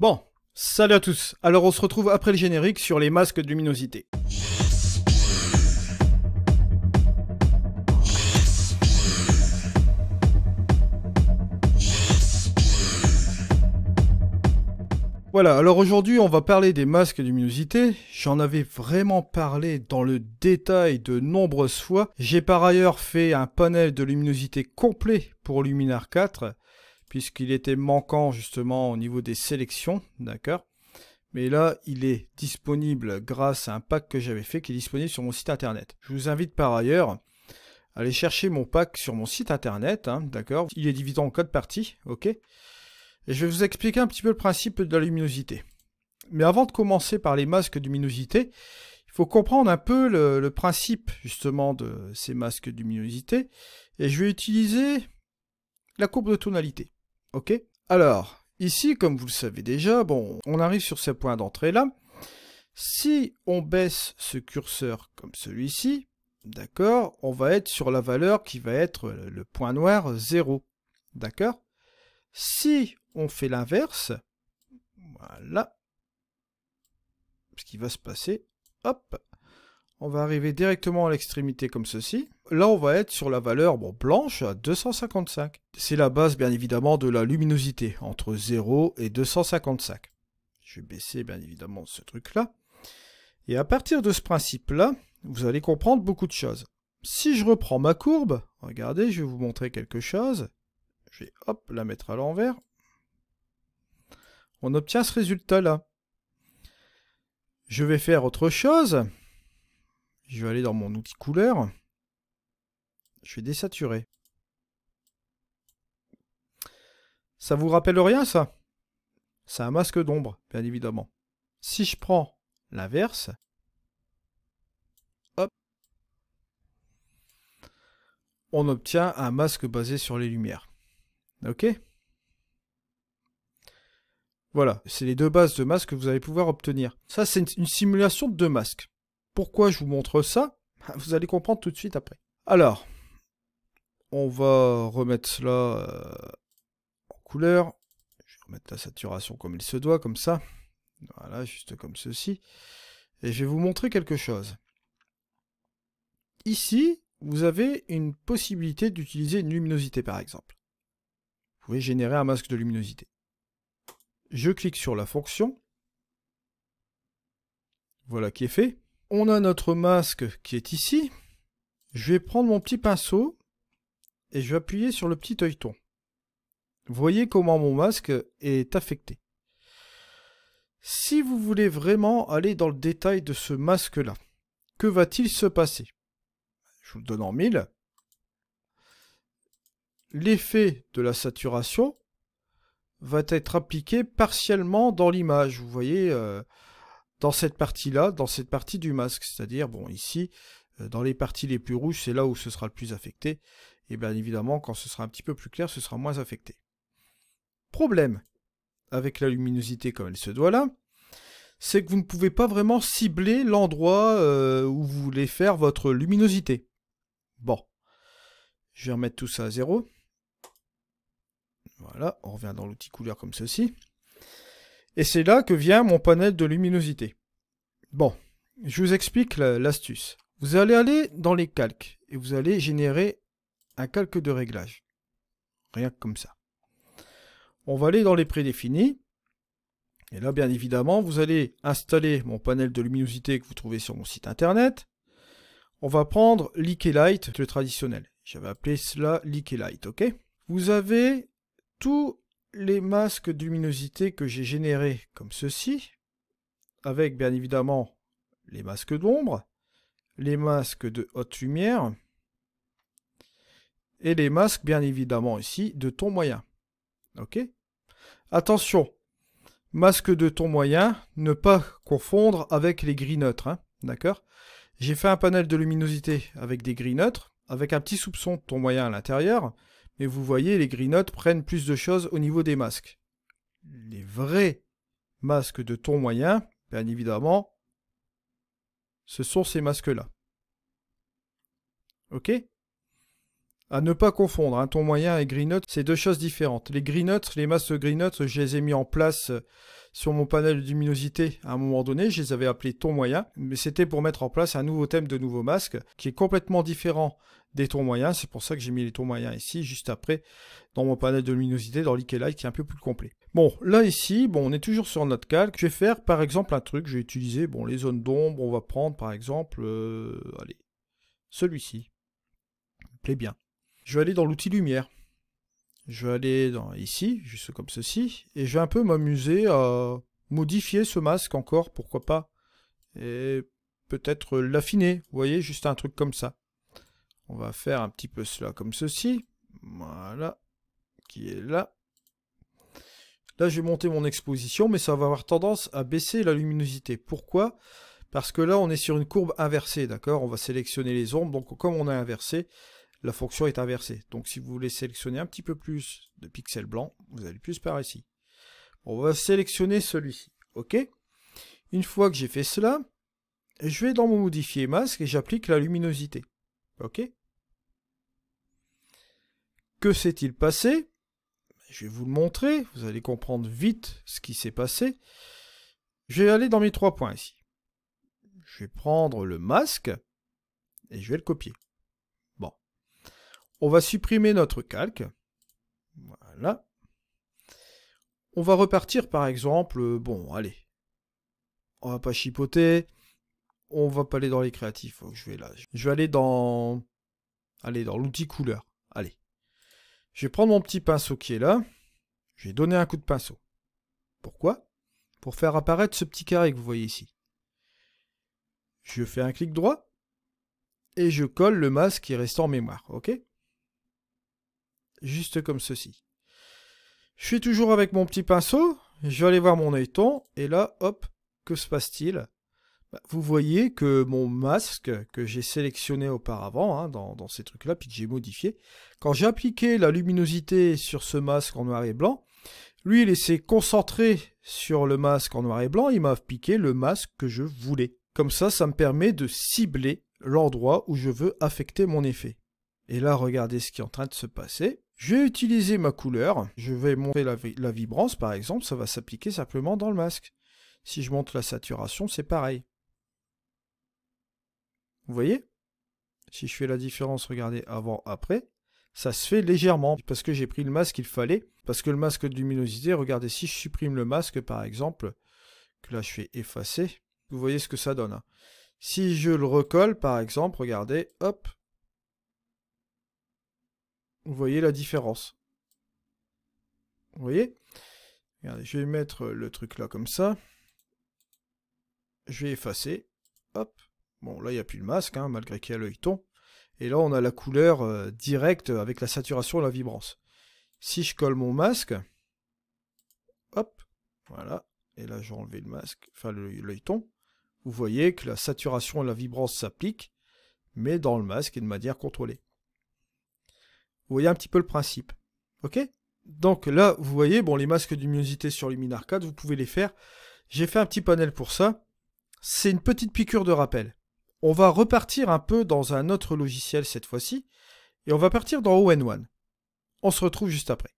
Bon, salut à tous. Alors on se retrouve après le générique sur les masques de luminosité. Voilà, alors aujourd'hui on va parler des masques de luminosité. J'en avais vraiment parlé dans le détail de nombreuses fois. J'ai par ailleurs fait un panel de luminosité complet pour Luminar 4, puisqu'il était manquant justement au niveau des sélections, d'accord ? Mais là, il est disponible grâce à un pack que j'avais fait qui est disponible sur mon site internet. Je vous invite par ailleurs à aller chercher mon pack sur mon site internet, hein, d'accord ? Il est divisé en code parties, ok ? Et je vais vous expliquer un petit peu le principe de la luminosité. Mais avant de commencer par les masques de luminosité, il faut comprendre un peu le principe justement de ces masques de luminosité. Et je vais utiliser la courbe de tonalité, ok ? Alors, ici, comme vous le savez déjà, bon, on arrive sur ce point d'entrée là. Si on baisse ce curseur comme celui-ci, d'accord, on va être sur la valeur qui va être le point noir 0, d'accord? Si on fait l'inverse, voilà, ce qui va se passer, hop, on va arriver directement à l'extrémité comme ceci. Là, on va être sur la valeur blanche à 255. C'est la base, bien évidemment, de la luminosité, entre 0 et 255. Je vais baisser, bien évidemment, ce truc-là. Et à partir de ce principe-là, vous allez comprendre beaucoup de choses. Si je reprends ma courbe, regardez, je vais vous montrer quelque chose. Je vais, hop, la mettre à l'envers. On obtient ce résultat-là. Je vais faire autre chose. Je vais aller dans mon outil couleur. Je vais désaturer. Ça vous rappelle rien, ça? C'est un masque d'ombre, bien évidemment. Si je prends l'inverse, hop, on obtient un masque basé sur les lumières. Ok? Voilà, c'est les deux bases de masques que vous allez pouvoir obtenir. Ça, c'est une simulation de deux masques. Pourquoi je vous montre ça? Vous allez comprendre tout de suite après. Alors, on va remettre cela en couleur. Je vais remettre la saturation comme il se doit, comme ça. Voilà, juste comme ceci. Et je vais vous montrer quelque chose. Ici, vous avez une possibilité d'utiliser une luminosité, par exemple. Vous pouvez générer un masque de luminosité. Je clique sur la fonction. Voilà qui est fait. On a notre masque qui est ici. Je vais prendre mon petit pinceau et je vais appuyer sur le petit œilleton. Vous voyez comment mon masque est affecté. Si vous voulez vraiment aller dans le détail de ce masque-là, que va-t-il se passer? Je vous le donne en 1000. L'effet de la saturation va être appliqué partiellement dans l'image. Vous voyez, dans cette partie-là, dans cette partie du masque. C'est-à-dire, bon, ici, dans les parties les plus rouges, c'est là où ce sera le plus affecté. Et bien évidemment, quand ce sera un petit peu plus clair, ce sera moins affecté. Problème avec la luminosité comme elle se doit là, c'est que vous ne pouvez pas vraiment cibler l'endroit où vous voulez faire votre luminosité. Bon, je vais remettre tout ça à 0. Voilà, on revient dans l'outil couleur comme ceci. Et c'est là que vient mon panel de luminosité. Bon, je vous explique l'astuce. Vous allez aller dans les calques et vous allez générer un calque de réglage. Rien que comme ça. On va aller dans les prédéfinis. Et là, bien évidemment, vous allez installer mon panel de luminosité que vous trouvez sur mon site internet. On va prendre Leaky Light, le traditionnel. J'avais appelé cela Leaky Light, ok? Vous avez tous les masques de luminosité que j'ai générés comme ceci, avec bien évidemment les masques d'ombre, les masques de haute lumière, et les masques bien évidemment ici de ton moyen. Ok? Attention, masque de ton moyen, ne pas confondre avec les gris neutres, hein, d'accord? J'ai fait un panel de luminosité avec des gris neutres, avec un petit soupçon de ton moyen à l'intérieur, mais vous voyez, les gris neutres prennent plus de choses au niveau des masques. Les vrais masques de ton moyen, bien évidemment, ce sont ces masques-là. Ok? À ne pas confondre, hein, ton moyen et Green Note, c'est deux choses différentes. Les Green Note, les masques Green Note, je les ai mis en place sur mon panel de luminosité à un moment donné. Je les avais appelés ton moyen, mais c'était pour mettre en place un nouveau thème de nouveau masque qui est complètement différent des tons moyens. C'est pour ça que j'ai mis les tons moyens ici, juste après, dans mon panel de luminosité, dans Liquid Light, qui est un peu plus complet. Bon, là ici, bon, on est toujours sur notre calque. Je vais faire par exemple un truc, je vais utiliser bon, les zones d'ombre. On va prendre par exemple, allez, celui-ci. Il me plaît bien. Je vais aller dans l'outil lumière. Je vais aller ici, juste comme ceci, et je vais un peu m'amuser à modifier ce masque encore, pourquoi pas. Et peut-être l'affiner, vous voyez, juste un truc comme ça. On va faire un petit peu cela comme ceci. Voilà, qui est là. Là, je vais monter mon exposition, mais ça va avoir tendance à baisser la luminosité. Pourquoi? Parce que là, on est sur une courbe inversée, d'accord? On va sélectionner les ombres, donc comme on a inversé, la fonction est inversée. Donc si vous voulez sélectionner un petit peu plus de pixels blancs, vous allez plus par ici. On va sélectionner celui-ci, ok? Une fois que j'ai fait cela, je vais dans mon modifier masque et j'applique la luminosité, ok? Que s'est-il passé? Je vais vous le montrer, vous allez comprendre vite ce qui s'est passé. Je vais aller dans mes 3 points ici. Je vais prendre le masque et je vais le copier. Bon. On va supprimer notre calque. Voilà. On va repartir par exemple, bon, allez. On va pas chipoter. On va pas aller dans les créatifs. Je vais là. Je vais aller dans... Allez, dans l'outil couleur. Allez. Je vais prendre mon petit pinceau qui est là. Je vais donner un coup de pinceau. Pourquoi? Pour faire apparaître ce petit carré que vous voyez ici. Je fais un clic droit. Et je colle le masque qui reste en mémoire. Ok? Juste comme ceci. Je suis toujours avec mon petit pinceau. Je vais aller voir mon œilleton. Et là, hop, que se passe-t-il? Vous voyez que mon masque que j'ai sélectionné auparavant, hein, dans ces trucs-là, puis que j'ai modifié, quand j'ai appliqué la luminosité sur ce masque en noir et blanc, lui, il s'est concentré sur le masque en noir et blanc, il m'a appliqué le masque que je voulais. Comme ça me permet de cibler l'endroit où je veux affecter mon effet. Et là, regardez ce qui est en train de se passer. Je vais utiliser ma couleur, je vais monter la vibrance par exemple, ça va s'appliquer simplement dans le masque. Si je monte la saturation, c'est pareil. Vous voyez? Si je fais la différence, regardez, avant, après, ça se fait légèrement, parce que j'ai pris le masque qu'il fallait, parce que le masque de luminosité, regardez, si je supprime le masque, par exemple, que là je fais effacer, vous voyez ce que ça donne. Hein. Si je le recolle, par exemple, regardez, hop, vous voyez la différence. Vous voyez? Regardez, je vais mettre le truc là comme ça, je vais effacer, hop. Bon, là, il n'y a plus le masque, hein, malgré qu'il y a l'œilleton. Et là, on a la couleur directe avec la saturation et la vibrance. Si je colle mon masque, hop, voilà. Et là, j'ai enlevé le masque, enfin l'œilleton. Vous voyez que la saturation et la vibrance s'appliquent, mais dans le masque et de manière contrôlée. Vous voyez un petit peu le principe. Ok? Donc là, vous voyez, bon, les masques de luminosité sur Luminar 4, vous pouvez les faire. J'ai fait un petit panel pour ça. C'est une petite piqûre de rappel. On va repartir un peu dans un autre logiciel cette fois-ci, et on va partir dans ON1. On se retrouve juste après.